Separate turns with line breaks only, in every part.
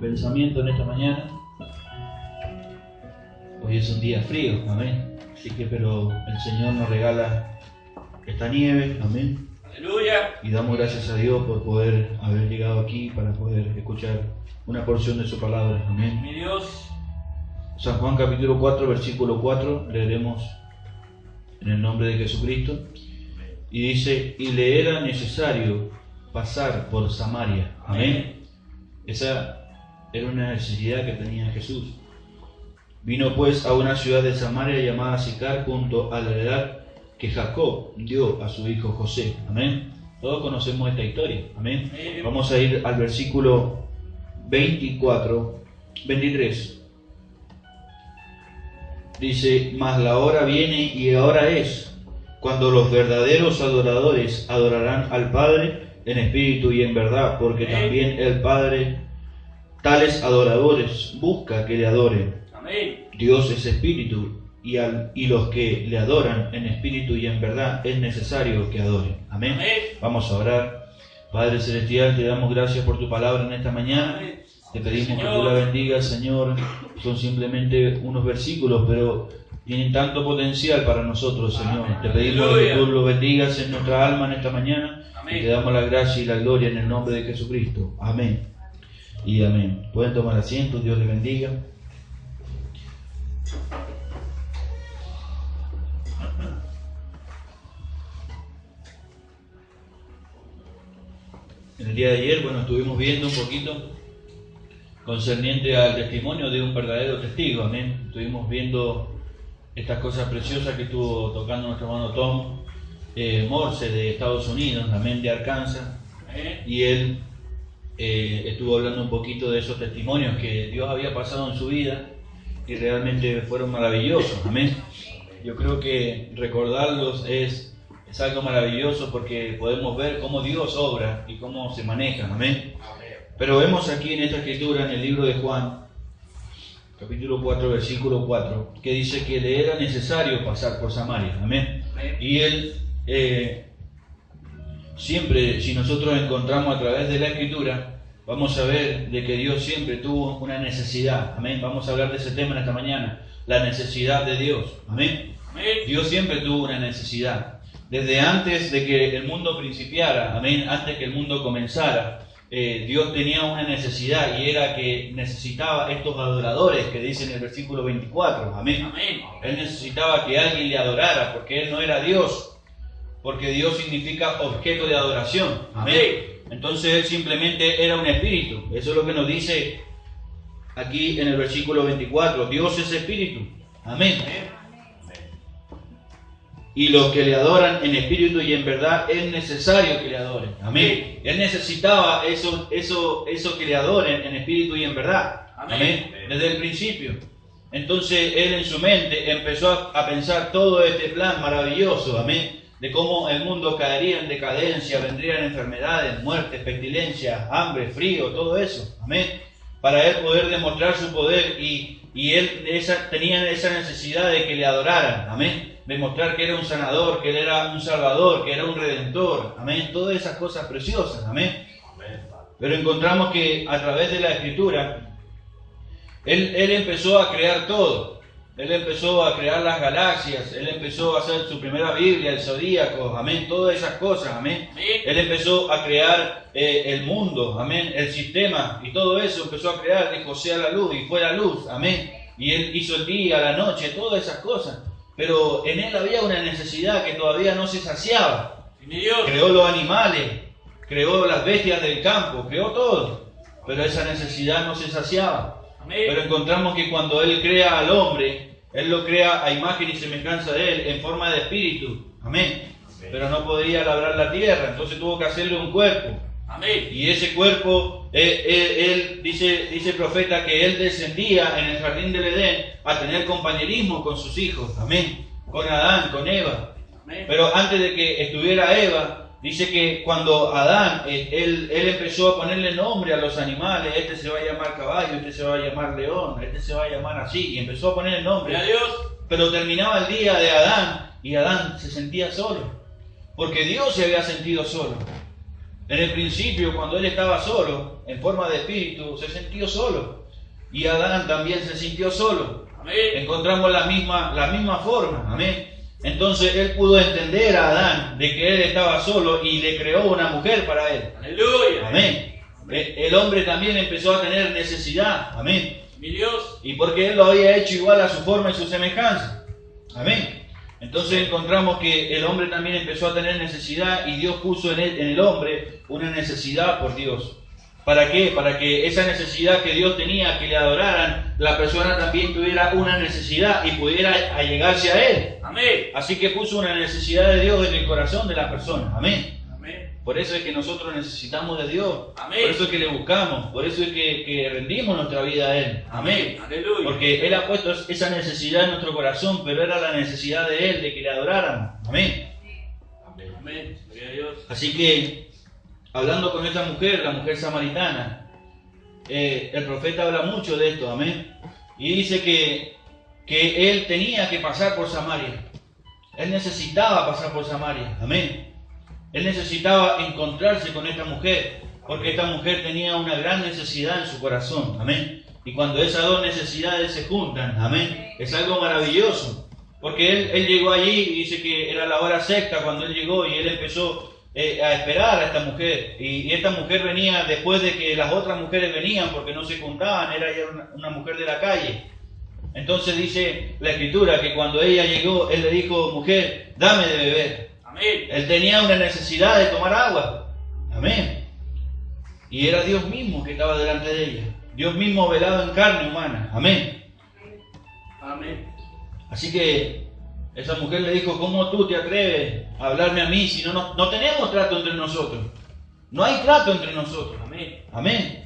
pensamiento en esta mañana. Hoy es un día frío, amén. Así que, pero el Señor nos regala esta nieve, amén.
Aleluya.
Y damos gracias a Dios por poder haber llegado aquí para poder escuchar una porción de su palabra, amén.
Mi Dios.
San Juan capítulo 4, versículo 4, leeremos en el nombre de Jesucristo. Y dice, y le era necesario pasar por Samaria, amén. Esa era una necesidad que tenía Jesús. Vino pues a una ciudad de Samaria llamada Sicar, junto a la heredad que Jacob dio a su hijo José, amén. Todos conocemos esta historia, amén. Vamos a ir al versículo 23. Dice, mas la hora viene y ahora es, cuando los verdaderos adoradores adorarán al Padre en espíritu y en verdad, porque también el Padre tales adoradores busca que le adoren.
Amén.
Dios es espíritu, y los que le adoran en espíritu y en verdad es necesario que adoren. Amén.
Amén.
Vamos a orar. Padre Celestial, te damos gracias por tu palabra en esta mañana.
Amén.
Te pedimos
Señor,
que tú la bendigas, Señor. Son simplemente unos versículos, pero tienen tanto potencial para nosotros, Señor. Te pedimos que tú lo bendigas en nuestra alma en esta mañana.
Amén.
Y te damos la gracia y la gloria en el nombre de Jesucristo. Amén. Y amén. Pueden tomar asiento, Dios les bendiga. En el día de ayer, estuvimos viendo un poquito concerniente al testimonio de un verdadero testigo, amén. Estuvimos viendo estas cosas preciosas que estuvo tocando nuestro hermano Tom Morse de Estados Unidos, amén, de Arkansas, y él estuvo hablando un poquito de esos testimonios que Dios había pasado en su vida y realmente fueron maravillosos, amén. Yo creo que recordarlos es algo maravilloso porque podemos ver cómo Dios obra y cómo se maneja, amén. Pero vemos aquí en esta escritura, en el libro de Juan, capítulo 4, versículo 4, que dice que le era necesario pasar por Samaria, amén. Y él, siempre, si nosotros encontramos a través de la escritura, vamos a ver de que Dios siempre tuvo una necesidad, amén. Vamos a hablar de ese tema en esta mañana, la necesidad de Dios, amén. Dios siempre tuvo una necesidad. Desde antes de que el mundo principiara, amén, antes que el mundo comenzara, Dios tenía una necesidad y era que necesitaba estos adoradores que dice en el versículo 24, amén.
Amén.
Él necesitaba que alguien le adorara porque Él no era Dios, porque Dios significa objeto de adoración, amén. Entonces Él simplemente era un espíritu. Eso es lo que nos dice aquí en el versículo 24, Dios es espíritu, amén. Y los que le adoran en espíritu y en verdad es necesario que le adoren. Amén. Él necesitaba eso que le adoren en espíritu y en verdad. Amén. Desde el principio. Entonces él en su mente empezó a pensar todo este plan maravilloso. Amén. De cómo el mundo caería en decadencia, vendrían enfermedades, muertes, pestilencia, hambre, frío, todo eso. Amén. Para él poder demostrar su poder y él tenía esa necesidad de que le adoraran. Amén. Demostrar que era un sanador, que él era un salvador, que era un redentor, amén, todas esas cosas preciosas, amén. Pero encontramos que a través de la escritura, él empezó a crear todo. Él empezó a crear las galaxias, él empezó a hacer su primera Biblia, el zodíaco, amén, todas esas cosas, amén. Él empezó a crear el mundo, amén, el sistema y todo eso empezó a crear, dijo sea la luz y fue la luz, amén. Y él hizo el día, la noche, todas esas cosas. Pero en él había una necesidad que todavía no se saciaba. Creó los animales, creó las bestias del campo, creó todo. Pero esa necesidad no se saciaba. Pero encontramos que cuando Él crea al hombre, Él lo crea a imagen y semejanza de Él, en forma de espíritu. Amén. Pero no podría labrar la tierra, entonces tuvo que hacerle un cuerpo. Amén. Y ese cuerpo, él dice el profeta que él descendía en el jardín del Edén a tener compañerismo con sus hijos, amén, con Adán, con Eva. Amén. Pero antes de que estuviera Eva, dice que cuando Adán, él empezó a ponerle nombre a los animales, este se va a llamar caballo, este se va a llamar león, este se va a llamar así, y empezó a ponerle nombre. Pero terminaba el día de Adán y Adán se sentía solo, porque Dios se había sentido solo. En el principio, cuando él estaba solo, en forma de espíritu, se sintió solo. Y Adán también se sintió solo.
Amén.
Encontramos la misma forma. Amén. Entonces él pudo entender a Adán de que él estaba solo y le creó una mujer para él.
Aleluya.
Amén. El hombre también empezó a tener necesidad. Amén.
Mi Dios.
Y porque él lo había hecho igual a su forma y su semejanza. Amén. Entonces encontramos que el hombre también empezó a tener necesidad y Dios puso en el hombre una necesidad por Dios. ¿Para qué? Para que esa necesidad que Dios tenía, que le adoraran, la persona también tuviera una necesidad y pudiera allegarse a Él.
Amén.
Así que puso una necesidad de Dios en el corazón de la persona. Amén.
Amén.
Por eso es que nosotros necesitamos de Dios.
Amén.
Por eso es que le buscamos. Por eso es que rendimos nuestra vida a Él. Amén.
Aleluya.
Porque Él ha puesto esa necesidad en nuestro corazón, pero era la necesidad de Él, de que le adoráramos. Amén.
Amén. Amén. Gloria a Dios.
Así que, hablando con esta mujer, la mujer samaritana, el profeta habla mucho de esto. Amén. Y dice que él tenía que pasar por Samaria. Él necesitaba pasar por Samaria. Amén. Él necesitaba encontrarse con esta mujer, porque esta mujer tenía una gran necesidad en su corazón. Amén. Y cuando esas dos necesidades se juntan, amén, es algo maravilloso. Porque él llegó allí y dice que era la hora sexta cuando él llegó y él empezó a esperar a esta mujer. Y esta mujer venía después de que las otras mujeres venían, porque no se juntaban, era ya una mujer de la calle. Entonces dice la Escritura que cuando ella llegó, él le dijo: mujer, dame de beber.
Amén.
Él tenía una necesidad de tomar agua. Amén. Y era Dios mismo que estaba delante de ella. Dios mismo velado en carne humana. Amén.
Amén.
Así que esa mujer le dijo: ¿cómo tú te atreves a hablarme a mí si no tenemos trato entre nosotros? No hay trato entre nosotros.
Amén.
Amén.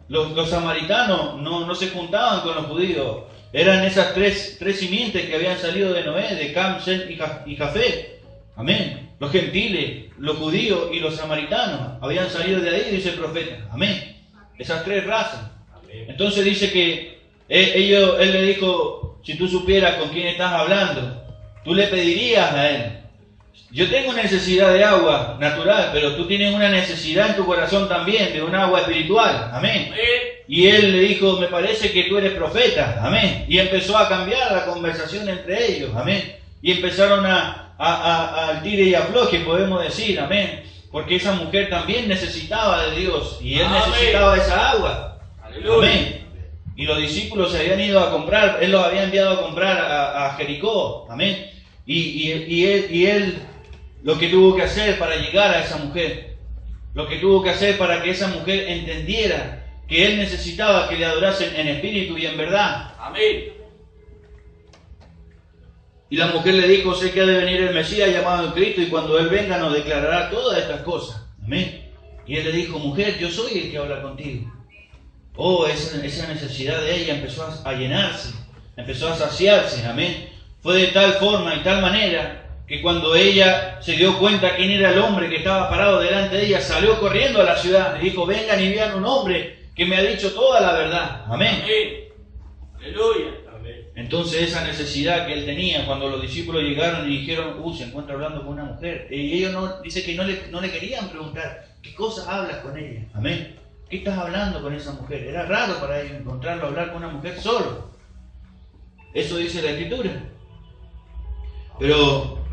Los samaritanos no se juntaban con los judíos. Eran esas tres simientes que habían salido de Noé, de Cam, Sem y Jafet. Amén. Los gentiles, los judíos y los samaritanos habían salido de ahí, dice el profeta. Amén. Esas tres razas.
Amén.
Entonces dice que él le dijo: si tú supieras con quién estás hablando, tú le pedirías a él. Yo tengo necesidad de agua natural, pero tú tienes una necesidad en tu corazón también de un agua espiritual. Amén.
Amén.
Y él le dijo: me parece que tú eres profeta. Amén. Y empezó a cambiar la conversación entre ellos. Amén. Y empezaron al tire y afloje, podemos decir. Amén. Porque esa mujer también necesitaba de Dios. Y él
Amén.
necesitaba esa agua.
Aleluya.
Amén. Y los discípulos se habían ido a comprar. Él los había enviado a comprar a Jericó. Amén. Y él lo que tuvo que hacer para llegar a esa mujer, lo que tuvo que hacer para que esa mujer entendiera que él necesitaba que le adorasen en espíritu y en verdad.
Amén.
Y la mujer le dijo: sé que ha de venir el Mesías llamado Cristo, y cuando él venga nos declarará todas estas cosas. Amén. Y él le dijo: mujer, yo soy el que habla contigo. Oh, esa necesidad de ella empezó a llenarse, empezó a saciarse. Amén. Fue de tal forma y tal manera que cuando ella se dio cuenta quién era el hombre que estaba parado delante de ella, salió corriendo a la ciudad. Le dijo: vengan y vean un hombre que me ha dicho toda la verdad. Amén.
Amén. Aleluya. Amén.
Entonces esa necesidad que él tenía, cuando los discípulos llegaron y dijeron: se encuentra hablando con una mujer. Y ellos dice que no le querían preguntar: ¿qué cosas hablas con ella? Amén. ¿Qué estás hablando con esa mujer? Era raro para ellos encontrarlo, hablar con una mujer solo. Eso dice la Escritura. Pero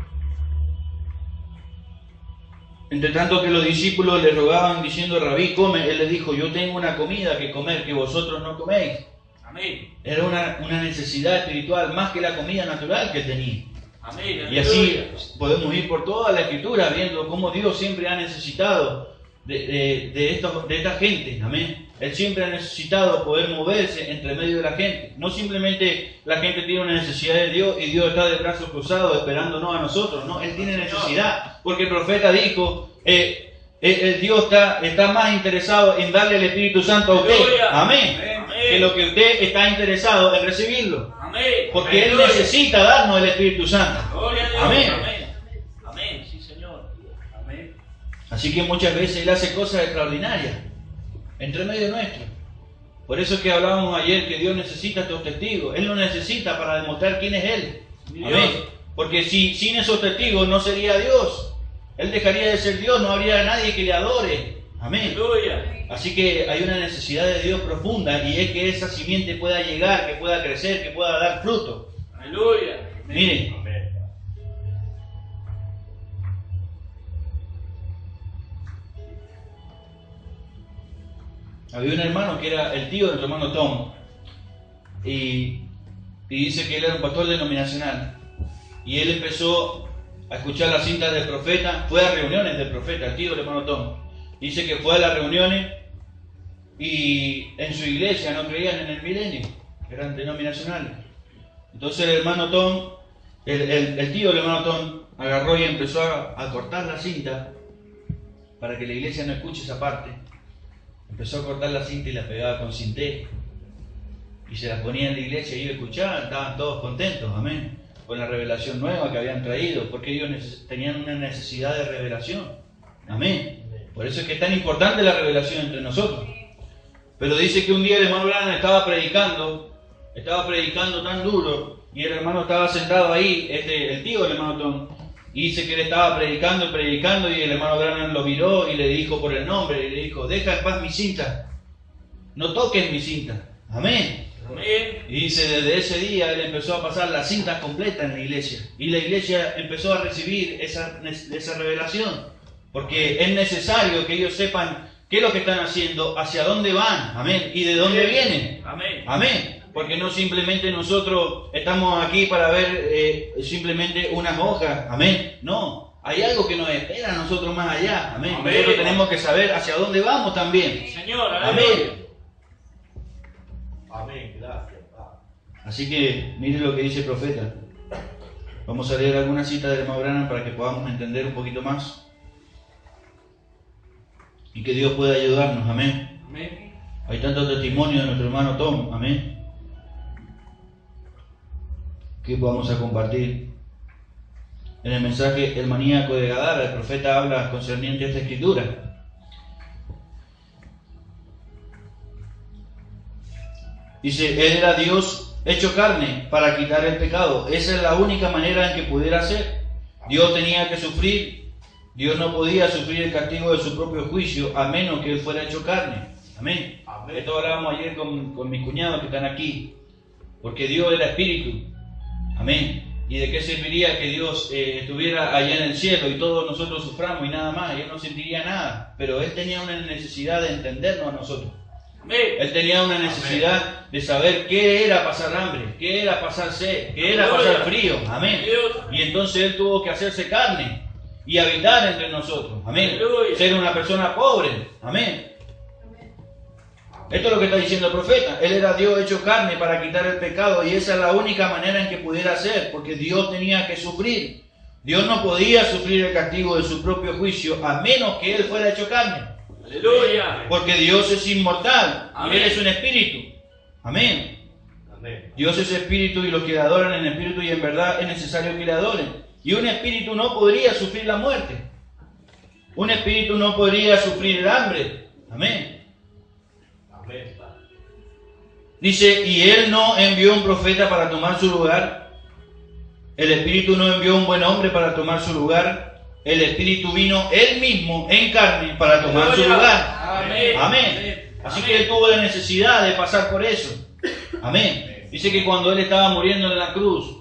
entre tanto que los discípulos le rogaban diciendo: Rabí, come, él le dijo: yo tengo una comida que comer que vosotros no coméis.
Amén.
Era una necesidad espiritual más que la comida natural que tenía.
Amén.
Y así podemos ir por toda la Escritura viendo cómo Dios siempre ha necesitado de esta gente. Amén. Él siempre ha necesitado poder moverse entre medio de la gente. No simplemente la gente tiene una necesidad de Dios y Dios está de brazos cruzados esperándonos a nosotros. No, Él tiene necesidad. Porque el profeta dijo: el Dios está más interesado en darle el Espíritu Santo a usted. Amén. Que lo que usted está interesado en recibirlo.
Amén.
Porque Él necesita darnos el Espíritu Santo.
Gloria a Dios.
Amén.
Amén. Amén. Sí, Señor. Amén.
Así que muchas veces Él hace cosas extraordinarias entre medio nuestro. Por eso es que hablábamos ayer que Dios necesita estos testigos. Él lo necesita para demostrar quién es Él.
Dios.
Amén. Porque sin esos testigos no sería Dios. Él dejaría de ser Dios, no habría nadie que le adore. Amén.
Aleluya.
Así que hay una necesidad de Dios profunda y es que esa simiente pueda llegar, que pueda crecer, que pueda dar fruto.
Aleluya.
Miren, había un hermano que era el tío de nuestro hermano Tom y dice que él era un pastor denominacional y él empezó a escuchar las cintas del profeta, fue a reuniones del profeta, el tío del hermano Tom. Dice que fue a las reuniones y en su iglesia no creían en el milenio, eran denominacionales. Entonces el hermano Tom, el tío del hermano Tom, agarró y empezó a cortar la cinta para que la iglesia no escuche esa parte. Empezó a cortar la cinta y la pegaba con cinté. Y se la ponía en la iglesia y ellos escuchaban, estaban todos contentos, amén, con la revelación nueva que habían traído, porque ellos tenían una necesidad de revelación, amén. Por eso es que es tan importante la revelación entre nosotros. Pero dice que un día el hermano Branham estaba predicando tan duro, y el hermano estaba sentado ahí, el tío del hermano Tom, y dice que él estaba predicando, y el hermano Branham lo miró y le dijo por el nombre, y le dijo: deja en paz mi cinta, no toques mi cinta, amén.
Amén.
Y dice, desde ese día él empezó a pasar las cintas completas en la iglesia, y la iglesia empezó a recibir esa revelación, porque es necesario que ellos sepan qué es lo que están haciendo, hacia dónde van, amén, y de dónde vienen,
Amén.
amén. Porque no simplemente nosotros estamos aquí para ver simplemente unas hojas, amén. No, hay algo que nos espera a nosotros más allá, amén.
Amén.
Nosotros tenemos que saber hacia dónde vamos también.
Señor,
Amén.
aleluya.
Amén, gracias.
Así que miren lo que dice el profeta. Vamos a leer alguna cita del hermano Branham para que podamos entender un poquito más. Y que Dios pueda ayudarnos, amén.
Amén.
Hay tanto testimonio de nuestro hermano Tom, amén, que vamos a compartir. En el mensaje El maníaco de Gadara, el profeta habla concerniente a esta escritura. Dice, Él era Dios hecho carne para quitar el pecado. Esa es la única manera en que pudiera ser. Dios tenía que sufrir. Dios no podía sufrir el castigo de su propio juicio a menos que Él fuera hecho carne. Amén.
Amén.
Esto hablábamos ayer con mis cuñados que están aquí. Porque Dios era espíritu. Amén. ¿Y de qué serviría que Dios estuviera allá en el cielo y todos nosotros suframos y nada más? Él no sentiría nada. Pero Él tenía una necesidad de entendernos a nosotros.
Amén.
Él tenía una necesidad de saber qué era pasar hambre, qué era pasar sed, qué era pasar frío. Amén. Y entonces Él tuvo que hacerse carne y habitar entre nosotros. Amén.
Aleluya.
Ser una persona pobre. Amén. Esto es lo que está diciendo el profeta. Él era Dios hecho carne para quitar el pecado y esa es la única manera en que pudiera ser, porque Dios tenía que sufrir. Dios no podía sufrir el castigo de su propio juicio a menos que Él fuera hecho carne.
Aleluya.
Porque Dios es inmortal
Amén.
y Él es un espíritu. Amén.
Amén.
Dios es espíritu y los que le adoran en espíritu y en verdad es necesario que le adoren. Y un espíritu no podría sufrir la muerte. Un espíritu no podría sufrir el hambre. Amén.
Amén.
Dice, y Él no envió un profeta para tomar su lugar. El espíritu no envió un buen hombre para tomar su lugar. El espíritu vino Él mismo en carne para tomar su lugar.
Amén.
Amén. Así que Él tuvo la necesidad de pasar por eso. Amén. Dice que cuando Él estaba muriendo en la cruz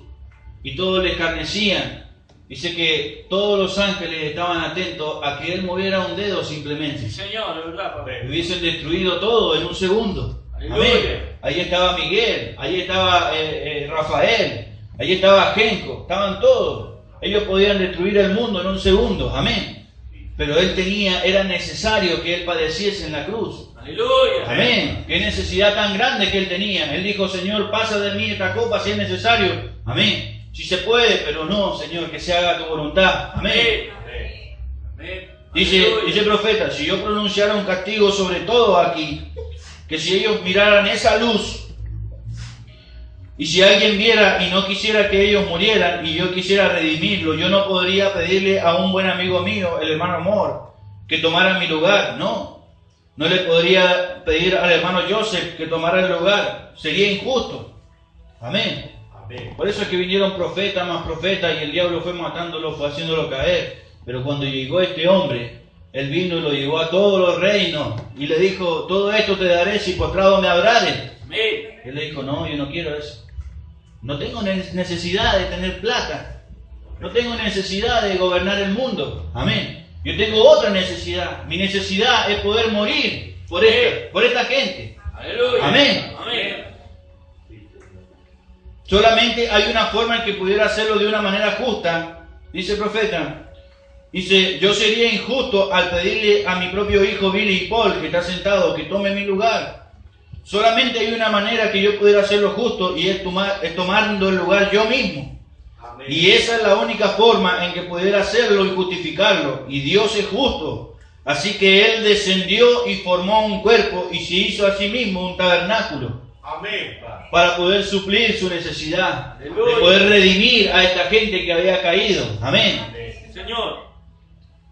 y todos le escarnecían, dice que todos los ángeles estaban atentos a que Él moviera un dedo simplemente.
Sí, Señor, de verdad, papá.
Y hubiesen destruido todo en un segundo.
Aleluya.
Amén. Ahí estaba Miguel, ahí estaba Rafael, ahí estaba Genco, estaban todos. Ellos podían destruir el mundo en un segundo. Amén. Pero era necesario que Él padeciese en la cruz.
Aleluya.
Amén. Qué necesidad tan grande que Él tenía. Él dijo, Señor, pasa de mí esta copa si es necesario. Amén. Si se puede, pero no, Señor, que se haga tu voluntad. Amén.
Amén. Amén.
Dice
Aleluya.
el profeta, si yo pronunciara un castigo sobre todo aquí, que si ellos miraran esa luz, y si alguien viera y no quisiera que ellos murieran, y yo quisiera redimirlo, yo no podría pedirle a un buen amigo mío, el hermano Amor, que tomara mi lugar. No le podría pedir al hermano Joseph que tomara el lugar. Sería injusto. Amén.
Amén.
Por eso es que vinieron profetas más profetas y el diablo fue matándolo, fue haciéndolo caer. Pero cuando llegó este hombre, él vino y lo llevó a todos los reinos y le dijo, todo esto te daré si postrado me adorares.
Amén.
Él le dijo, no, yo no quiero eso. No tengo necesidad de tener plata. No tengo necesidad de gobernar el mundo. Amén. Yo tengo otra necesidad. Mi necesidad es poder morir por esta gente.
Aleluya.
Amén.
Amén.
Solamente hay una forma en que pudiera hacerlo de una manera justa. Dice el profeta. Dice, yo sería injusto al pedirle a mi propio hijo Billy Paul, que está sentado, que tome mi lugar. Solamente hay una manera que yo pudiera hacerlo justo y es tomando el lugar yo mismo.
Amén.
Y esa es la única forma en que pudiera hacerlo y justificarlo. Y Dios es justo. Así que Él descendió y formó un cuerpo y se hizo a sí mismo un tabernáculo
Amén, Padre.
para poder suplir su necesidad, de
Aleluya.
poder redimir a esta gente que había caído. Amén.
Amén.
Señor.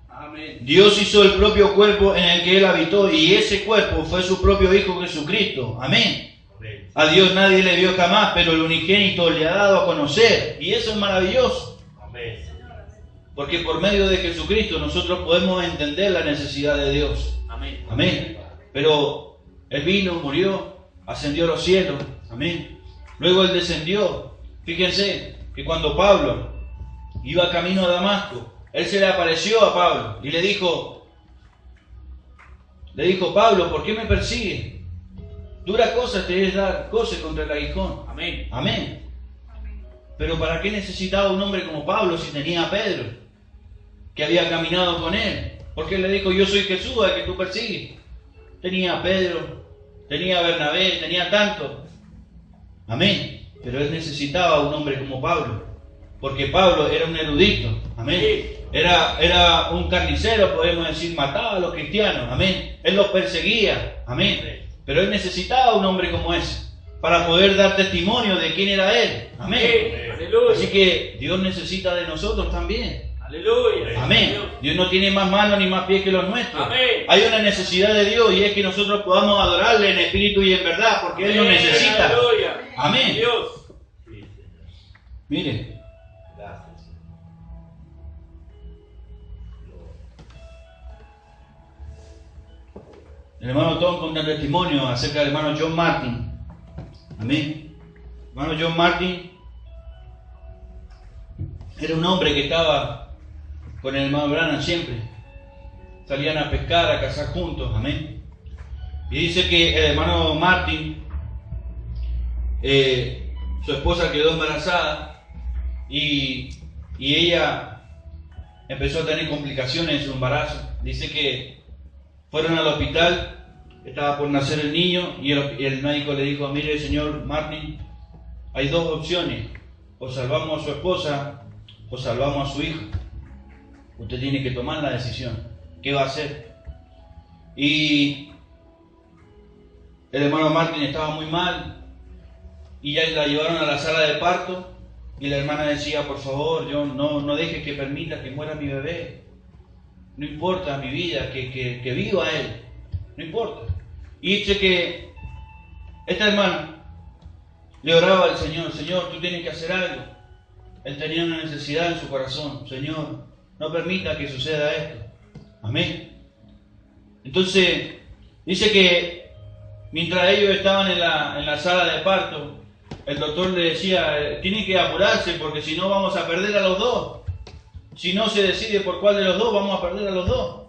Amén.
Dios hizo el propio cuerpo en el que Él habitó y ese cuerpo fue su propio Hijo Jesucristo. Amén.
Amén.
A Dios nadie le vio jamás, pero el unigénito le ha dado a conocer. Y eso es maravilloso.
Amén.
Porque por medio de Jesucristo nosotros podemos entender la necesidad de Dios.
Amén.
Amén. Pero Él vino, murió, ascendió a los cielos. Amén. Luego Él descendió. Fíjense que cuando Pablo iba camino a Damasco, Él se le apareció a Pablo y le dijo, Pablo, ¿por qué me persigues? Dura cosa te es dar coces contra el aguijón.
Amén.
Amén. Pero ¿para qué necesitaba un hombre como Pablo si tenía a Pedro, que había caminado con él? Porque él le dijo, yo soy Jesús al que tú persigues. Tenía a Pedro, tenía a Bernabé, tenía tanto. Amén. Pero él necesitaba un hombre como Pablo, porque Pablo era un erudito. Amén. Era un carnicero, podemos decir, mataba a los cristianos. Amén. Él los perseguía. Amén. Pero él necesitaba un hombre como ese para poder dar testimonio de quién era él. Amén.
Aleluya.
Así que Dios necesita de nosotros también.
Aleluya.
Amén. Dios no tiene más manos ni más pies que los nuestros.
Amén.
Hay una necesidad de Dios y es que nosotros podamos adorarle en espíritu y en verdad, porque Él nos necesita.
Aleluya.
Amén.
Dios.
Sí, Señor.
Mire,
Gracias, Señor.
el hermano Tom cuenta testimonio acerca del hermano John Martin. Amén. El hermano John Martin era un hombre que estaba con el hermano Branham siempre. Salían a pescar, a cazar juntos. Amén. Y dice que el hermano Martin, su esposa quedó embarazada y ella empezó a tener complicaciones en su embarazo. Dice que fueron al hospital, estaba por nacer el niño y el médico le dijo, mire señor Martin, hay dos opciones, o salvamos a su esposa o salvamos a su hijo. Usted tiene que tomar la decisión, ¿qué va a hacer? Y el hermano Martin estaba muy mal y ya la llevaron a la sala de parto y la hermana decía, por favor, yo no deje que permita que muera mi bebé. No importa mi vida, que viva él. No importa. Y dice que esta hermana le oraba al Señor, Señor, tú tienes que hacer algo. Él tenía una necesidad en su corazón. Señor, no permita que suceda esto. Amén. Entonces, dice que mientras ellos estaban en la sala de parto, el doctor le decía, tiene que apurarse porque si no vamos a perder a los dos. Si no se decide por cuál de los dos, vamos a perder a los dos.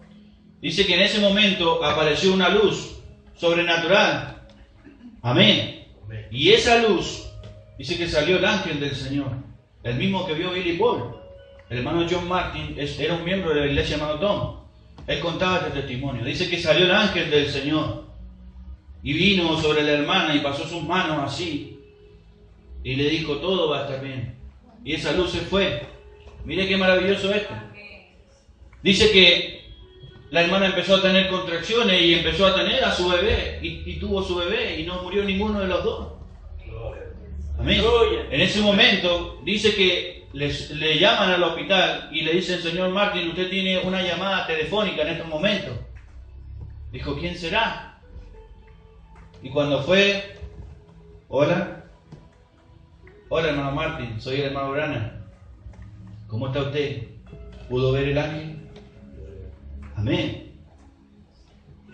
Dice que en ese momento apareció una luz sobrenatural. Amén.
Amén.
Y esa luz, dice que salió el ángel del Señor. El mismo que vio Billy Paul. El hermano John Martin era un miembro de la iglesia hermano Tom. Él contaba este testimonio. Dice que salió el ángel del Señor. Y vino sobre la hermana y pasó sus manos así. Y le dijo, todo va a estar bien. Y esa luz se fue. Mire qué maravilloso esto. Dice que la hermana empezó a tener contracciones y empezó a tener a su bebé. Y tuvo su bebé y no murió ninguno de los dos.
Gloria a Dios.
Amén.
Aleluya.
En ese momento dice que le llaman al hospital y le dicen, señor Martin, usted tiene una llamada telefónica en estos momentos. Dijo, ¿quién será? Y cuando fue, hola hermano Martin, soy el hermano Branham. ¿Cómo está usted? ¿Pudo ver el ángel? Amén.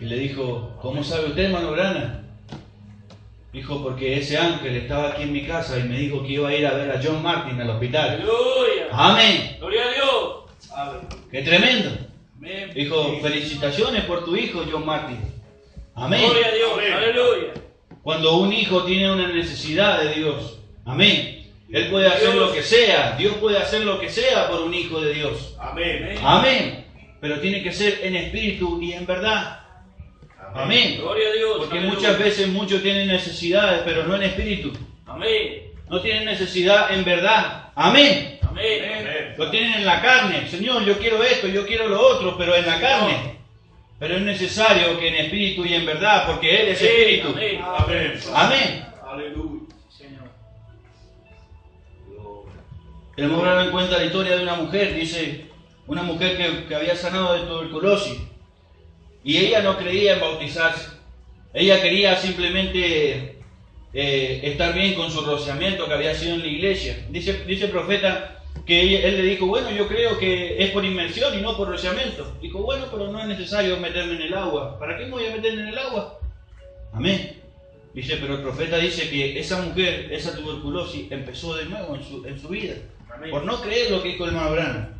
Y le dijo, ¿cómo sabe usted, hermano Branham? Dijo, porque ese ángel estaba aquí en mi casa y me dijo que iba a ir a ver a John Martin al hospital.
Aleluya.
Amén.
Gloria a Dios.
¡Qué tremendo!
Amén.
Dijo, felicitaciones por tu hijo, John Martin. Amén.
Gloria a Dios.
Amén.
Aleluya.
Cuando un hijo tiene una necesidad de Dios, amén, él puede hacer lo que sea, Dios puede hacer lo que sea por un hijo de Dios.
Amén.
Amén. Pero tiene que ser en espíritu y en verdad. Amén.
Gloria a Dios.
Porque
Aleluya.
muchas veces muchos tienen necesidades, pero no en espíritu.
Amén.
No tienen necesidad en verdad. Amén.
Amén.
Amén.
Lo tienen en la carne. Señor, yo quiero esto, yo quiero lo otro, pero en la carne. Pero es necesario que en espíritu y en verdad, porque Él es espíritu.
Amén.
Amén.
Amén.
Aleluya.
Señor.
El Morano cuenta la historia de una mujer, dice, una mujer que había sanado de tuberculosis. Y ella no creía en bautizarse. Ella quería simplemente estar bien con su rociamiento que había sido en la iglesia. Dice el profeta que él le dijo, bueno, yo creo que es por inmersión y no por rociamiento. Dijo, bueno, pero no es necesario meterme en el agua. ¿Para qué me voy a meter en el agua? Amén. Dice, pero el profeta dice que esa mujer, esa tuberculosis, empezó de nuevo en su vida.
Amén.
Por no creer lo que dijo el hermano Branham.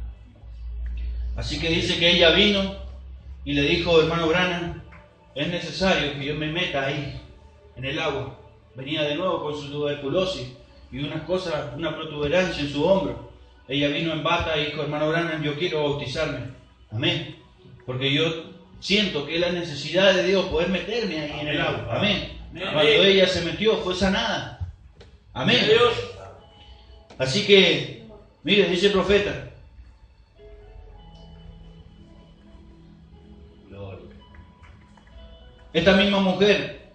Así que dice que ella vino y le dijo, hermano Branham, es necesario que yo me meta ahí, en el agua. Venía de nuevo con su tuberculosis y una protuberancia en su hombro. Ella vino en bata y dijo, hermano Branham, yo quiero bautizarme. Amén. Porque yo siento que es la necesidad de Dios poder meterme ahí en el agua. Amén.
Amén.
Cuando ella se metió fue sanada. Amén.
Gloria a Dios.
Así que, mire, dice el profeta,
Gloria.
esta misma mujer,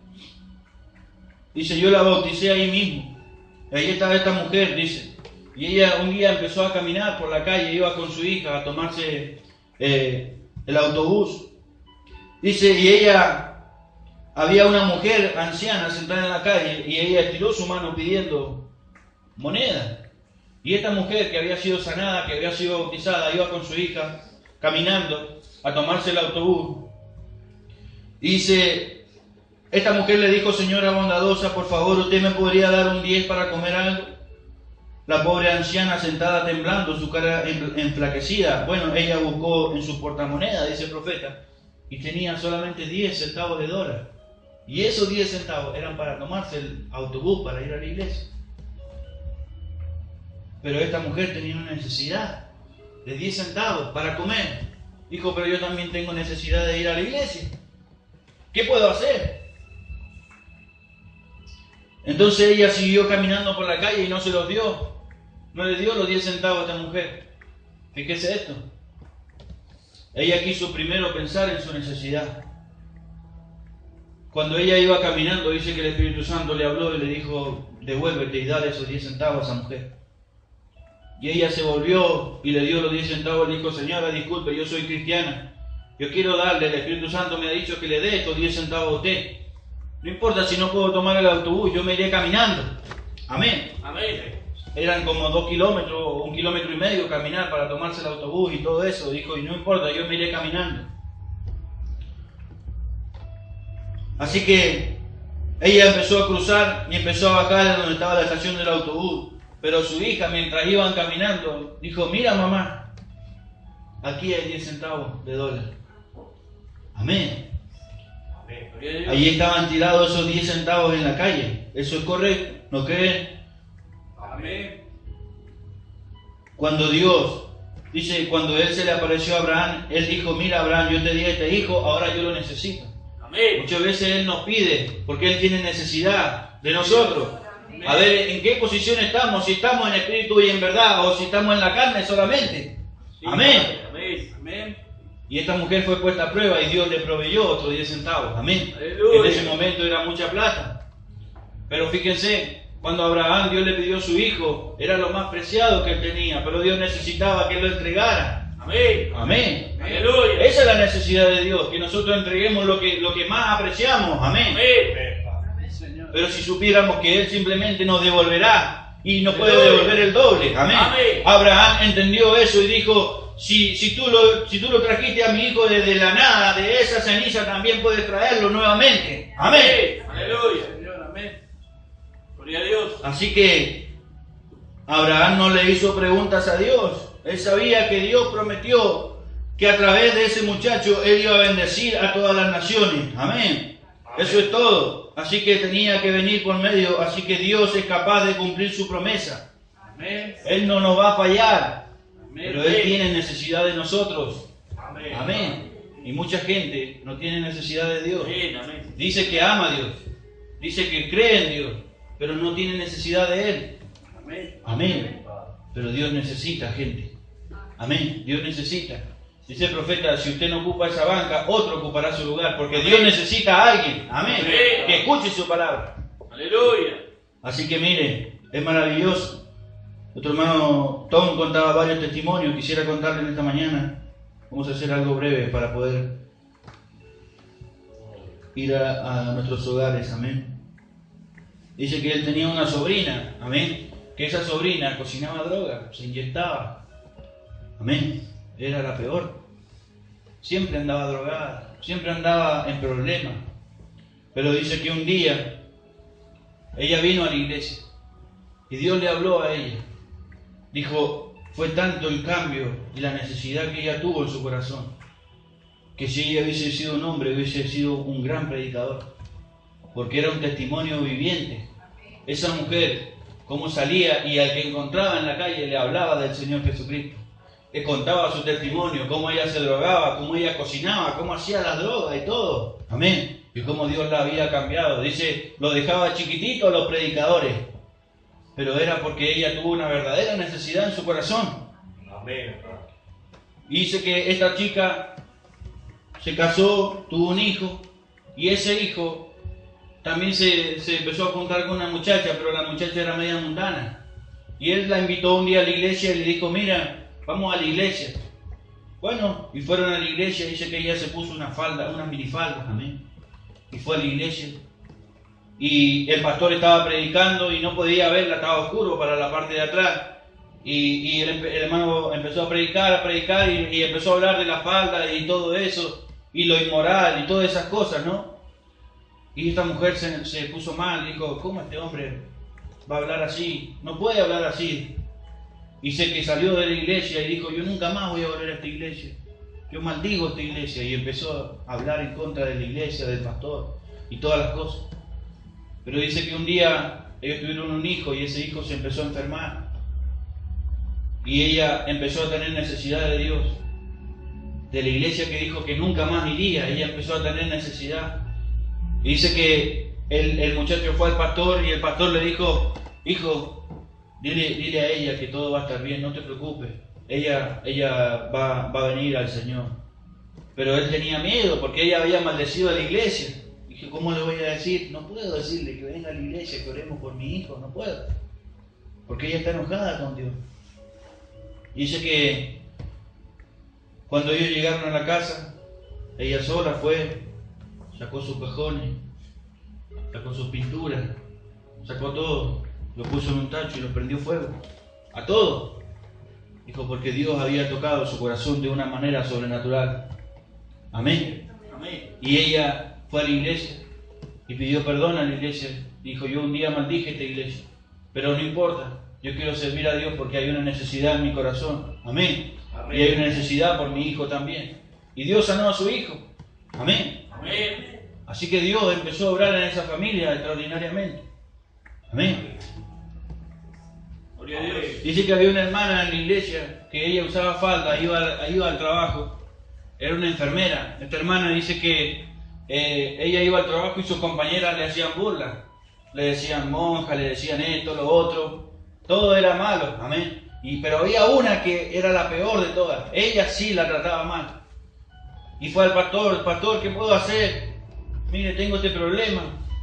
dice, yo la bauticé ahí mismo. Ahí estaba esta mujer, dice. Y ella un día empezó a caminar por la calle, iba con su hija a tomarse el autobús. Dice, y había una mujer anciana sentada en la calle y ella estiró su mano pidiendo moneda. Y esta mujer que había sido sanada, que había sido bautizada, iba con su hija caminando a tomarse el autobús. Dice, esta mujer le dijo, señora bondadosa, por favor, ¿usted me podría dar un 10 para comer algo? La pobre anciana sentada temblando, su cara enflaquecida. Bueno, ella buscó en su portamoneda, dice el profeta, y tenía solamente 10 centavos de dólar. Y esos 10 centavos eran para tomarse el autobús para ir a la iglesia. Pero esta mujer tenía una necesidad de 10 centavos para comer. Dijo, pero yo también tengo necesidad de ir a la iglesia. ¿Qué puedo hacer? Entonces ella siguió caminando por la calle y no se los dio. No le dio los 10 centavos a esta mujer. Fíjese esto. Ella quiso primero pensar en su necesidad. Cuando ella iba caminando, dice que el Espíritu Santo le habló y le dijo, devuélvete y dale esos 10 centavos a esa mujer. Y ella se volvió y le dio los 10 centavos y le dijo, señora, disculpe, yo soy cristiana. Yo quiero darle, el Espíritu Santo me ha dicho que le dé estos 10 centavos a usted. No importa si no puedo tomar el autobús, yo me iré caminando. Amén.
Amén.
Eran como 2 kilómetros o 1,5 kilómetros caminar para tomarse el autobús y todo eso. Dijo, y no importa, yo me iré caminando. Así que ella empezó a cruzar y empezó a bajar en donde estaba la estación del autobús. Pero su hija, mientras iban caminando, dijo, mira mamá, aquí hay 10 centavos de dólar. Amén.
Amén.
Allí estaban tirados esos 10 centavos en la calle. ¿Eso es correcto? ¿No creen?
Amén.
Cuando Dios, dice, cuando Él se le apareció a Abraham, Él dijo, mira Abraham, yo te di a este hijo, ahora yo lo necesito.
Amén.
Muchas veces Él nos pide, porque Él tiene necesidad de nosotros. A ver, ¿en qué posición estamos? Si estamos en espíritu y en verdad, o si estamos en la carne solamente.
Sí,
Amén.
Amén. Amén.
Y esta mujer fue puesta a prueba y Dios le proveyó otros 10 centavos. Amén.
Aleluya.
En ese momento era mucha plata. Pero fíjense, cuando a Abraham Dios le pidió su hijo, era lo más preciado que él tenía, pero Dios necesitaba que él lo entregara.
Amén.
Amén.
Aleluya.
Esa es la necesidad de Dios, que nosotros entreguemos lo que más apreciamos. Amén.
Amén.
Amén, Padre.
Señor.
Pero si supiéramos que Él simplemente nos devolverá y nos puede devolver el doble. Amén.
Amén.
Abraham entendió eso y dijo, si tú lo trajiste a mi hijo desde la nada, de esa ceniza también puedes traerlo nuevamente. Amén.
Aleluya, Señor, amén. Gloria a Dios.
Así que Abraham no le hizo preguntas a Dios. Él sabía que Dios prometió que a través de ese muchacho él iba a bendecir a todas las naciones. Amén. Eso es todo. Así que tenía que venir por medio. Así que Dios es capaz de cumplir su promesa.
Amén.
Él no nos va a fallar.
Amén.
Pero Él tiene necesidad de nosotros.
Amén.
Amén. Y mucha gente no tiene necesidad de Dios.
Amén. Amén.
Dice que ama a Dios. Dice que cree en Dios. Pero no tiene necesidad de Él.
Amén.
Amén. Pero Dios necesita gente. Amén. Dios necesita. Dice el profeta, si usted no ocupa esa banca, otro ocupará su lugar. Porque Dios necesita a alguien. Amén.
Amén.
Que escuche su palabra.
Aleluya.
Así que mire, es maravilloso. Nuestro hermano Tom contaba varios testimonios. Quisiera contarle en esta mañana. Vamos a hacer algo breve para poder ir a nuestros hogares. Amén. Dice que él tenía una sobrina. Amén. Que esa sobrina cocinaba droga, se inyectaba. Amén. Era la peor. Siempre andaba drogada, siempre andaba en problemas. Pero dice que un día ella vino a la iglesia y Dios le habló a ella. Dijo, fue tanto el cambio y la necesidad que ella tuvo en su corazón, que si ella hubiese sido un hombre, hubiese sido un gran predicador, porque era un testimonio viviente. Esa mujer, cómo salía y al que encontraba en la calle le hablaba del Señor Jesucristo. Le contaba su testimonio, cómo ella se drogaba, cómo ella cocinaba, cómo hacía las drogas y todo. Amén. Y cómo Dios la había cambiado. Dice, lo dejaba chiquitito a los predicadores, pero era porque ella tuvo una verdadera necesidad en su corazón.
Amén.
Y dice que esta chica se casó, tuvo un hijo, y ese hijo también se empezó a juntar con una muchacha, pero la muchacha era media mundana. Y él la invitó un día a la iglesia y le dijo, mira, vamos a la iglesia. Bueno, y fueron a la iglesia. Dice que ella se puso una falda, unas minifaldas, amén. Y fue a la iglesia. Y el pastor estaba predicando y no podía verla, estaba oscuro para la parte de atrás. Y el hermano empezó a predicar y empezó a hablar de la falda y todo eso, y lo inmoral y todas esas cosas, ¿no? Y esta mujer se puso mal, dijo, ¿cómo este hombre va a hablar así? No puede hablar así. Y sé que salió de la iglesia y dijo, yo nunca más voy a volver a esta iglesia. Yo maldigo esta iglesia. Y empezó a hablar en contra de la iglesia, del pastor y todas las cosas. Pero dice que un día ellos tuvieron un hijo y ese hijo se empezó a enfermar. Y ella empezó a tener necesidad de Dios. De la iglesia que dijo que nunca más iría, ella empezó a tener necesidad. Y dice que el muchacho fue al pastor y el pastor le dijo, hijo, dile a ella que todo va a estar bien, no te preocupes. Ella va a venir al Señor. Pero él tenía miedo porque ella había maldecido a la iglesia. Dije, ¿cómo le voy a decir? No puedo decirle que venga a la iglesia, que oremos por mi hijo, no puedo. Porque ella está enojada con Dios. Dice que cuando ellos llegaron a la casa, ella sola fue, sacó sus cajones, sacó sus pinturas, sacó todo, lo puso en un tacho y lo prendió fuego. A todo. Dijo, porque Dios había tocado su corazón de una manera sobrenatural. Amén.
Amén.
Y ella fue a la iglesia y pidió perdón a la iglesia. Dijo, yo un día maldije esta iglesia, pero no importa. Yo quiero servir a Dios porque hay una necesidad en mi corazón. Amén.
Amén.
Y hay una necesidad por mi hijo también. Y Dios sanó a su hijo. Amén.
Amén.
Así que Dios empezó a obrar en esa familia extraordinariamente. Amén.
Gloria a Dios.
Dice que había una hermana en la iglesia que ella usaba falda, iba al trabajo. Era una enfermera. Esta hermana dice que ella iba al trabajo y sus compañeras le hacían burla. Le decían monja, le decían esto, lo otro. Todo era malo. Amén. Pero había una que era la peor de todas. Ella sí la trataba mal. Y fue al pastor, pastor, ¿qué puedo hacer? Mire, tengo este problema.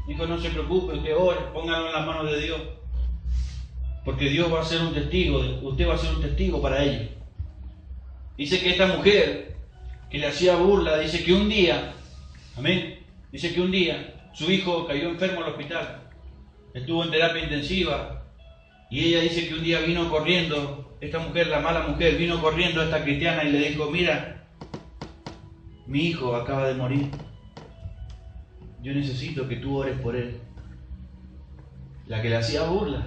Dijo, no se preocupe, usted ore, póngalo en las manos de Dios. Porque Dios va a ser un testigo, usted va a ser un testigo para ella. Dice que esta mujer que le hacía burla, dice que un día, amén, dice que un día su hijo cayó enfermo al hospital. Estuvo en terapia intensiva Y ella dice que un día vino corriendo, esta mujer, la mala mujer, vino corriendo a esta cristiana y le dijo, mira, mi hijo acaba de morir. Yo necesito que tú ores por él. La que le hacía burla.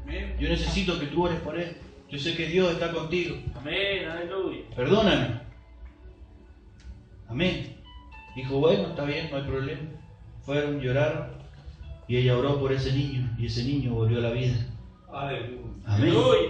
Amén.
Yo necesito que tú ores por él. Yo sé que Dios está contigo.
Amén. Aleluya.
Perdóname. Amén. Dijo, bueno, está bien, no hay problema. Fueron, lloraron y ella oró por ese niño y ese niño volvió a la vida.
Aleluya.
Amén.
Aleluya.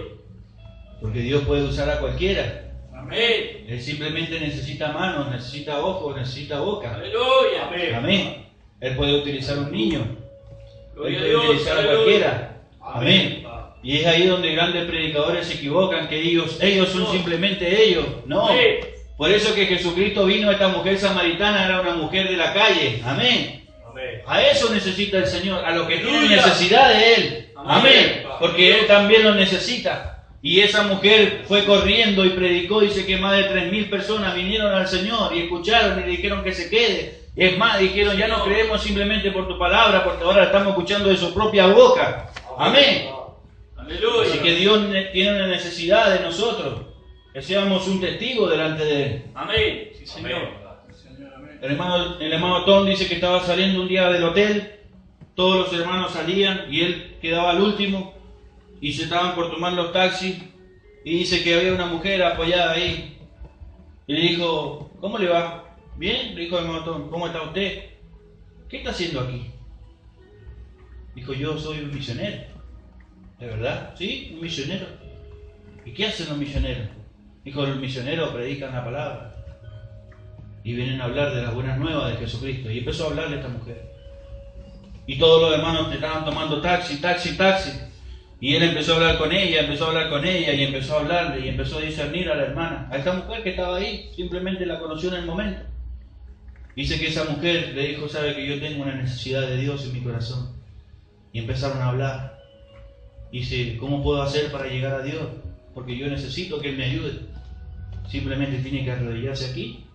Porque Dios puede usar a cualquiera.
Amén.
Él simplemente necesita manos, necesita ojos, necesita boca.
Aleluya.
Amén.
Amén. Él puede utilizar un niño. Él
Gloria a
puede
Dios.
utilizar a
Aleluya.
cualquiera. Amén. Y es ahí donde grandes predicadores se equivocan, que ellos son simplemente ellos. No.
Amén.
Por eso que Jesucristo vino, esta mujer samaritana era una mujer de la calle. Amén.
Amén.
A eso necesita el Señor, a lo que tiene
Aleluya.
necesidad de Él.
Amén.
Amén. Porque Él también lo necesita. Y esa mujer fue corriendo y predicó, dice que más de 3.000 personas vinieron al Señor y escucharon y le dijeron que se quede. Es más, dijeron, ya no creemos simplemente por tu palabra, porque ahora la estamos escuchando de su propia boca. Amén.
Aleluya.
Así que Dios tiene una necesidad de nosotros, que seamos un testigo delante de Él.
Amén. Sí, Señor.
Amén.
Señor, amén.
El hermano Tom dice que estaba saliendo un día del hotel, todos los hermanos salían y él quedaba al último y se estaban por tomar los taxis y dice que había una mujer apoyada ahí y le dijo, ¿cómo le va? Bien, le dijo el hermano Tom, ¿cómo está usted? ¿Qué está haciendo aquí? Dijo, yo soy un misionero. ¿De verdad? Sí, un misionero. ¿Y qué hacen los misioneros? Dijo, los misioneros predican la palabra y vienen a hablar de las buenas nuevas de Jesucristo. Y empezó a hablarle a esta mujer. Y todos los hermanos estaban tomando taxi. Y él empezó a hablar con ella, y empezó a hablarle, y empezó a discernir a la hermana, a esta mujer que estaba ahí, simplemente la conoció en el momento. Dice que esa mujer le dijo, sabe que yo tengo una necesidad de Dios en mi corazón. Y empezaron a hablar. Dice, ¿cómo puedo hacer para llegar a Dios? Porque yo necesito que Él me ayude. Simplemente tiene que arrodillarse aquí.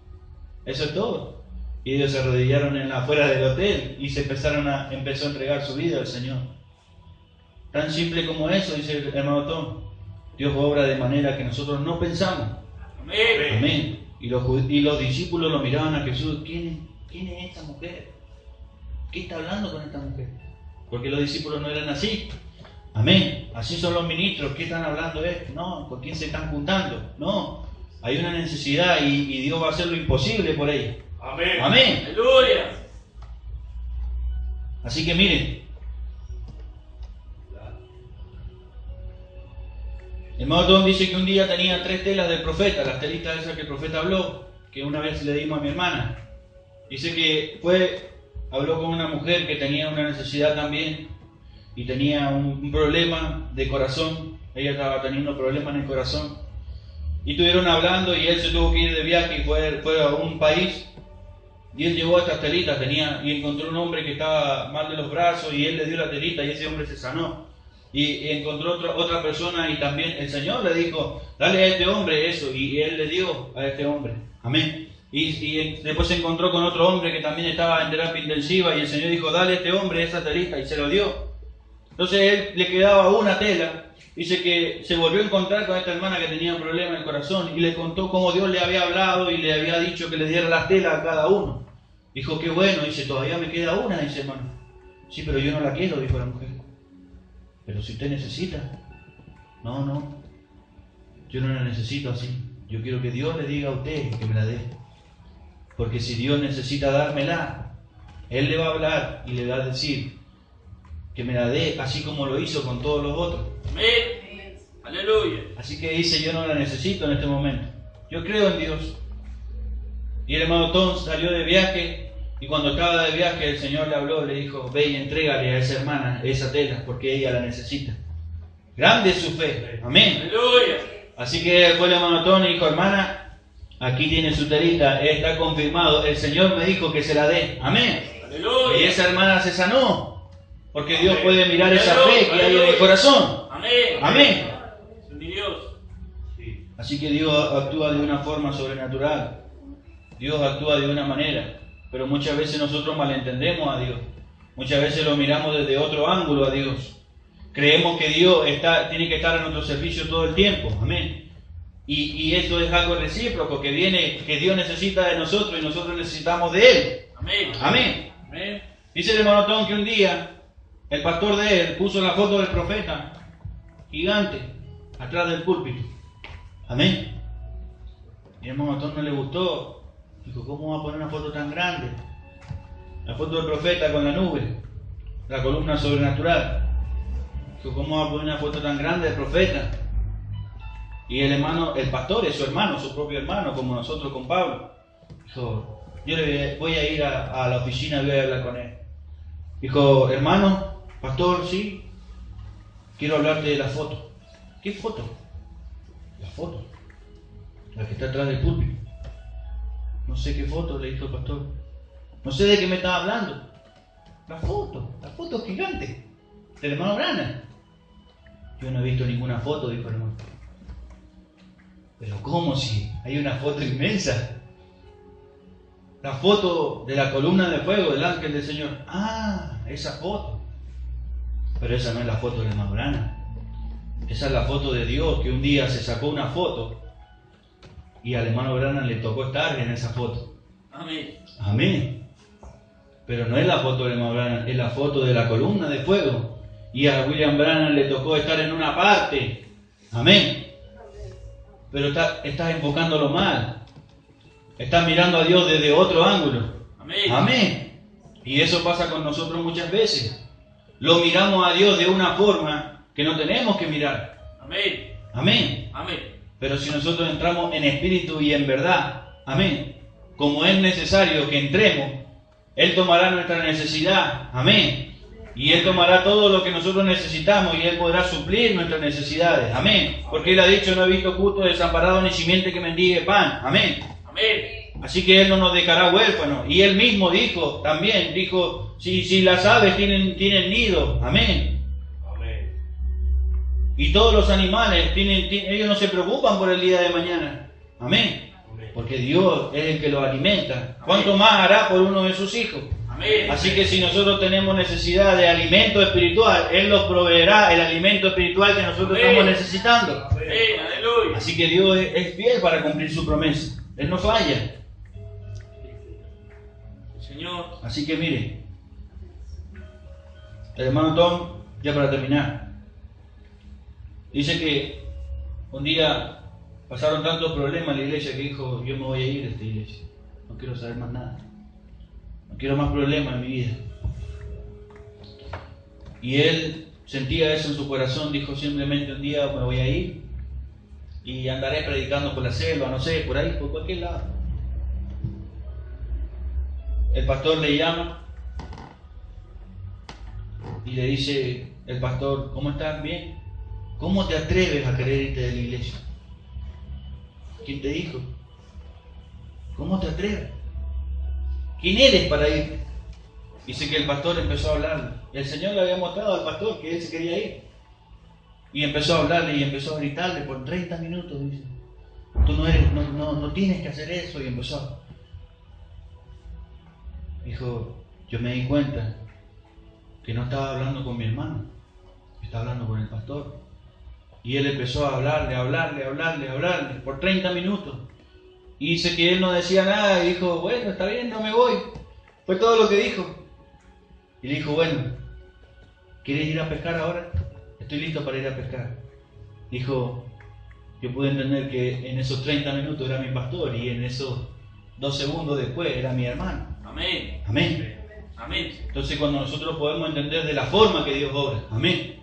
Eso es todo. Y ellos se arrodillaron afuera del hotel y se empezó a entregar su vida al Señor. Tan simple como eso, dice el hermano Tom. Dios obra de manera que nosotros no pensamos.
Amén.
Amén. Y los discípulos lo miraban a Jesús. ¿Quién es esta mujer? ¿Qué está hablando con esta mujer? Porque los discípulos no eran así. Amén. Así son los ministros. ¿Qué están hablando esto? No. ¿Con quién se están juntando? No. Hay una necesidad y Dios va a hacer lo imposible por ella.
Amén.
Amén.
Aleluya.
Así que miren. El hermano Tom dice que un día tenía 3 telas del profeta, las telitas esas que el profeta habló, que una vez le dimos a mi hermana. Dice que habló con una mujer que tenía una necesidad también y tenía un problema de corazón. Ella estaba teniendo problemas en el corazón. Y estuvieron hablando y él se tuvo que ir de viaje y fue a un país. Y él llevó estas telitas, y encontró un hombre que estaba mal de los brazos y él le dio la telita y ese hombre se sanó. Y encontró otra persona y también el Señor le dijo, dale a este hombre eso, y él le dio a este hombre. Amén. Y después se encontró con otro hombre que también estaba en terapia intensiva y el Señor dijo, dale a este hombre esa telita, y se lo dio. Entonces él le quedaba una tela. Dice que se volvió a encontrar con esta hermana que tenía un problema en el corazón y le contó cómo Dios le había hablado y le había dicho que le diera las telas a cada uno. Dijo, qué bueno. Dice, todavía me queda una, dice, hermano. Sí, pero yo no la quiero, dijo la mujer. Pero si usted necesita. No, yo no la necesito así. Yo quiero que Dios le diga a usted que me la dé. Porque si Dios necesita dármela, Él le va a hablar y le va a decir que me la dé, así como lo hizo con todos los otros.
Amén. Aleluya.
Así que dice, yo no la necesito en este momento. Yo creo en Dios. Y el hermano Tom salió de viaje. Y cuando estaba de viaje, el Señor le habló, le dijo, ve y entrégale a esa hermana esa tela, porque ella la necesita. Grande es su fe. Amén.
Aleluya.
Así que fue el hermano Tom y dijo, hermana, aquí tiene su telita, está confirmado. El Señor me dijo que se la dé. Amén.
Aleluya.
Y esa hermana se sanó, porque Dios
Amén.
puede mirar esa fe que hay en el corazón.
Amén.
Amén.
Es mi Dios.
Sí.
Así que Dios actúa de una forma sobrenatural. Dios actúa de una manera. Pero muchas veces nosotros malentendemos a Dios. Muchas veces lo miramos desde otro ángulo a Dios. Creemos que Dios tiene que estar a nuestro servicio todo el tiempo. Amén. Y esto es algo recíproco, que Dios necesita de nosotros y nosotros necesitamos de Él.
Amén.
Amén.
Amén.
Dice el hermano Tom que un día el pastor de él puso la foto del profeta gigante atrás del púlpito. Amén. Y el hermano Tom no le gustó. Dijo, ¿cómo va a poner una foto tan grande? La foto del profeta con la nube, la columna sobrenatural. Dijo, ¿cómo va a poner una foto tan grande del profeta? Y el pastor es su hermano, su propio hermano, como nosotros con Pablo. Dijo, yo voy a ir a la oficina y voy a hablar con él. Dijo, hermano, pastor, sí, quiero hablarte de la foto. ¿Qué foto? La foto, la que está atrás del púlpito. No sé qué foto, le dijo el pastor. No sé de qué me estaba hablando. La foto gigante del hermano Branham. Yo no he visto ninguna foto, dijo el hermano. Pero ¿cómo si hay una foto inmensa? La foto de la columna de fuego del ángel del Señor. Ah, esa foto. Pero esa no es la foto del hermano Branham. Esa es la foto de Dios, que un día se sacó una foto y al hermano Branham le tocó estar en esa foto.
Amén.
Amén. Pero no es la foto del hermano Branham, es la foto de la columna de fuego. Y a William Branham le tocó estar en una parte. Amén. Pero estás enfocándolo mal. Estás mirando a Dios desde otro ángulo.
Amén.
Amén. Y eso pasa con nosotros muchas veces. Lo miramos a Dios de una forma que no tenemos que mirar.
Amén.
Amén.
Amén.
Pero si nosotros entramos en espíritu y en verdad, amén, como es necesario que entremos, Él tomará nuestra necesidad. Amén. Y Él tomará todo lo que nosotros necesitamos y Él podrá suplir nuestras necesidades. Amén. Porque Él ha dicho, no he visto justo desamparado ni simiente que mendigue pan. Amén.
Amén.
Así que Él no nos dejará huérfanos. Y Él mismo dijo, si las aves tienen nido. Amén.
Amén.
Y todos los animales, ellos no se preocupan por el día de mañana. Amén. Porque Dios es el que los alimenta. ¿Cuánto más hará por uno de sus hijos?
Amén.
Así que si nosotros tenemos necesidad de alimento espiritual, Él nos proveerá el alimento espiritual que nosotros
Amén.
estamos necesitando.
Amén. Aleluya.
Así que Dios es fiel para cumplir su promesa. Él no falla.
Señor.
Así que mire, el hermano Tom, ya para terminar, dice que un día pasaron tantos problemas en la iglesia que dijo, yo me voy a ir de esta iglesia. No quiero saber más nada. No quiero más problemas en mi vida. Y él sentía eso en su corazón, dijo simplemente un día me voy a ir y andaré predicando por la selva, no sé, por ahí, por cualquier lado. El pastor le llama y le dice, el pastor, ¿cómo estás? ¿Bien? ¿Cómo te atreves a querer irte de la iglesia? ¿Quién te dijo? ¿Cómo te atreves? ¿Quién eres para irte? Dice que el pastor empezó a hablarle. El Señor le había mostrado al pastor que él se quería ir. Y empezó a hablarle y empezó a gritarle por 30 minutos. Dice, tú no tienes que hacer eso. Y empezó. Dijo, yo me di cuenta que no estaba hablando con mi hermano, estaba hablando con el pastor. Y él empezó a hablarle por 30 minutos. Y dice que él no decía nada y dijo, bueno, está bien, no me voy. Fue todo lo que dijo. Y le dijo, bueno, ¿quieres ir a pescar ahora? Estoy listo para ir a pescar. Dijo, yo pude entender que en esos 30 minutos era mi pastor y en esos 2 segundos después era mi hermano.
Amén.
Amén.
Amén.
Entonces cuando nosotros podemos entender de la forma que Dios obra. Amén.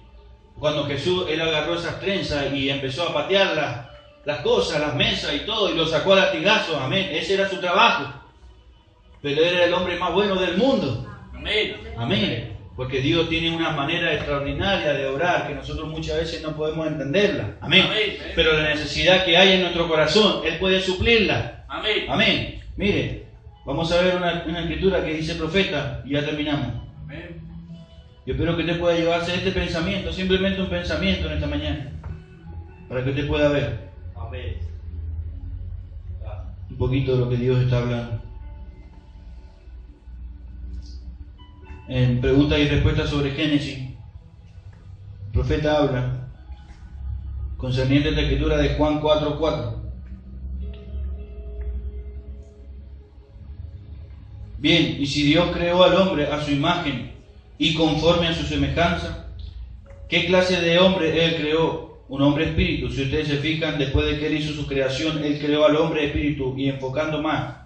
Cuando Jesús, Él agarró esas trenzas y empezó a patear las cosas, las mesas y todo, y lo sacó a latigazos. Amén. Ese era su trabajo. Pero Él era el hombre más bueno del mundo.
Amén.
Amén. Porque Dios tiene una manera extraordinaria de obrar que nosotros muchas veces no podemos entenderla. Amén.
Amén.
Pero la necesidad que hay en nuestro corazón, Él puede suplirla.
Amén.
Amén. Mire, vamos a ver una escritura que dice profeta y ya terminamos.
Amén.
Yo espero que usted pueda llevarse este pensamiento, simplemente un pensamiento en esta mañana, para que usted pueda ver
Amén.
un poquito de lo que Dios está hablando. En preguntas y respuestas sobre Génesis, profeta habla concerniente a esta escritura de Juan 4:4. Bien, y si Dios creó al hombre a su imagen y conforme a su semejanza, ¿qué clase de hombre Él creó? Un hombre espíritu. Si ustedes se fijan, después de que Él hizo su creación, Él creó al hombre espíritu. Y enfocando más,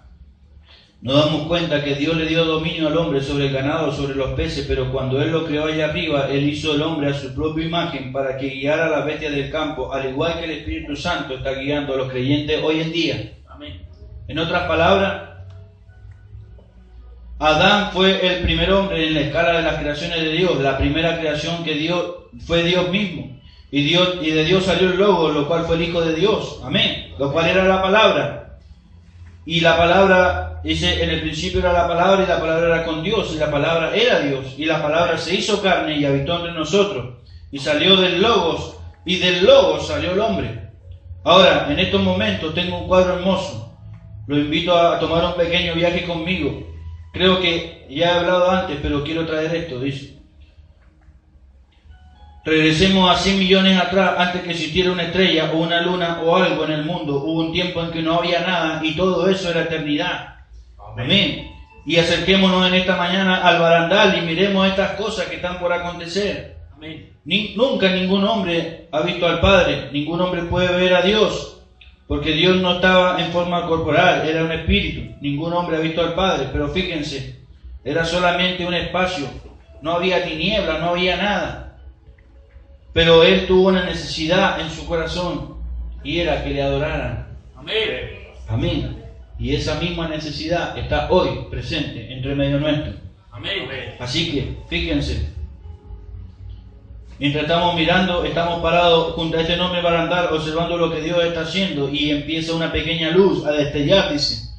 nos damos cuenta que Dios le dio dominio al hombre sobre el ganado, sobre los peces, pero cuando Él lo creó allá arriba, Él hizo al hombre a su propia imagen para que guiara a las bestias del campo, al igual que el Espíritu Santo está guiando a los creyentes hoy en día.
Amén.
En otras palabras, Adán fue el primer hombre en la escala de las creaciones de Dios. La primera creación que Dios fue Dios mismo. Y de Dios salió el Logos, lo cual fue el Hijo de Dios. Amén. Lo cual era la palabra. Y la palabra, dice, en el principio era la palabra y la palabra era con Dios. Y la palabra era Dios. Y la palabra se hizo carne y habitó entre nosotros. Y salió del Logos. Y del Logos salió el hombre. Ahora, en estos momentos tengo un cuadro hermoso. Lo invito a tomar un pequeño viaje conmigo. Creo que ya he hablado antes, pero quiero traer esto, dice. Regresemos a 100 millones atrás, antes que existiera una estrella o una luna o algo en el mundo. Hubo un tiempo en que no había nada y todo eso era eternidad. Amén. Y acerquémonos en esta mañana al barandal y miremos estas cosas que están por acontecer.
Amén.
Nunca ningún hombre ha visto al Padre, ningún hombre puede ver a Dios. Porque Dios no estaba en forma corporal, era un espíritu. Ningún hombre ha visto al Padre, pero fíjense, era solamente un espacio. No había tiniebla, no había nada. Pero Él tuvo una necesidad en su corazón y era que le adoraran.
Amén.
Amén. Y esa misma necesidad está hoy presente entre medio nuestro.
Amén.
Así que, fíjense. Mientras estamos mirando, estamos parados junto a este enorme barandal observando lo que Dios está haciendo y empieza una pequeña luz a destellar, dice.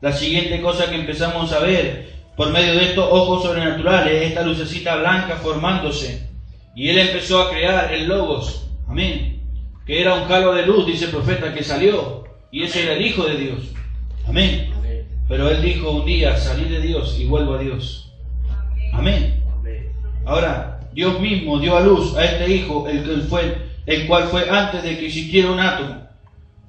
La siguiente cosa que empezamos a ver por medio de estos ojos sobrenaturales, esta lucecita blanca formándose. Y Él empezó a crear el Logos, amén, que era un halo de luz, dice el profeta, que salió. Y ese era el Hijo de Dios, amén. Pero Él dijo un día, salí de Dios y vuelvo a Dios, amén. Ahora, Dios mismo dio a luz a este Hijo, el cual fue antes de que existiera un átomo.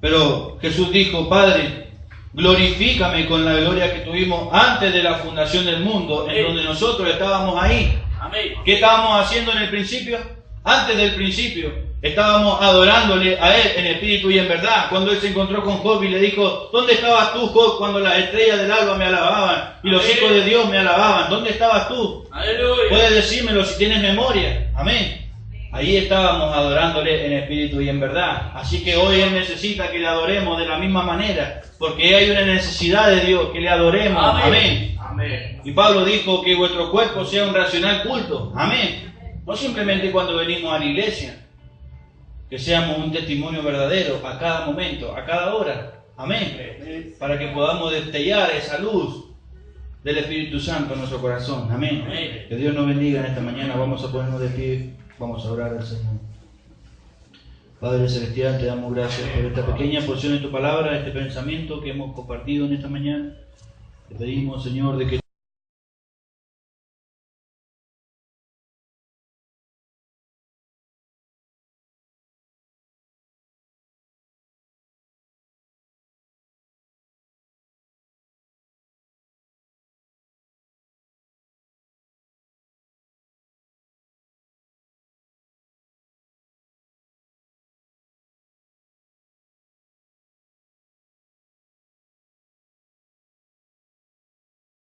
Pero Jesús dijo, Padre, glorifícame con la gloria que tuvimos antes de la fundación del mundo, en donde nosotros estábamos ahí.
Amén.
¿Qué estábamos haciendo en el principio? Antes del principio, estábamos adorándole a Él en espíritu y en verdad. Cuando Él se encontró con Job y le dijo, ¿dónde estabas tú, Job, cuando las estrellas del alba me alababan y los hijos de Dios me alababan? ¿Dónde estabas tú?
Aleluya.
Puedes decírmelo si tienes memoria. Amén. Ahí estábamos adorándole en espíritu y en verdad. Así que hoy Él necesita que le adoremos de la misma manera, porque hay una necesidad de Dios, que le adoremos. Amén.
Amén.
Y Pablo dijo que vuestro cuerpo sea un racional culto. Amén. No simplemente cuando venimos a la iglesia, que seamos un testimonio verdadero a cada momento, a cada hora. Amén. Para que podamos destellar esa luz del Espíritu Santo en nuestro corazón. Amén.
Amén.
Que Dios nos bendiga en esta mañana. Vamos a ponernos de pie. Vamos a orar al Señor. Padre Celestial, te damos gracias por esta pequeña porción de tu palabra, este pensamiento que hemos compartido en esta mañana. Te pedimos, Señor, de que